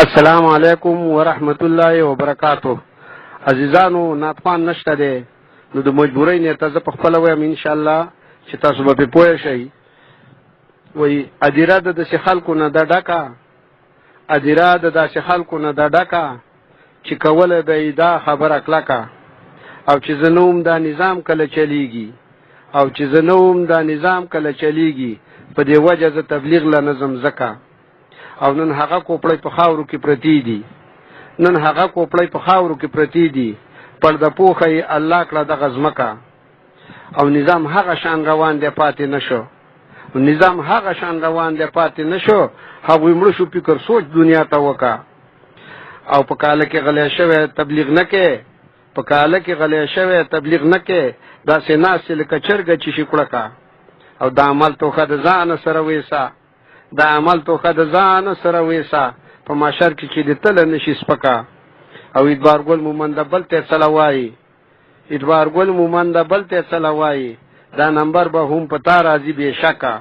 السلام علیکم ورحمت الله وبرکاتہ. عزیزانو ناتخوان نشته دی نو د مجبورۍ نه ته په خپل وایم ان شاء الله چې تاسو به پوه شئ. وای ادیره د داسې خلکو نه د ډکا ادیره د داسې خلکو نه د ډکا چې کوله به دا خبره کلکا او چې زنوم دا نظام کله چلیږي او چې زنوم دا نظام کله چلیږي په دې وجه ز تبلیغ له نظم زکا او نن هغه کوپړې په خاورو کې پرتی دي نن هغه کوپړې په خاورو کې پرتی دي پر د پوخې الله کړه د غزمکا او نظام هغه شان روان دی پاتې نشو نظام هغه شان روان دی پاتې نشو هغه مړ شو فکر سوچ دنیا ته وکا او په کاله کې غلې شوی تبلیغ نه کې په کاله کې غلې شوی تبلیغ نه کې دا سیناس لکه چرګ چې شکړه کا او د عمل توخه د ځان سره وېسا د عمل توخه د ځان سره وېسا په معاشر کې چې د تل نشي سپکا او ادوار ګل مومند بل ته سلوای ادوار ګل مومند بل ته سلوای دا نمبر به هم پتا راځي به شکا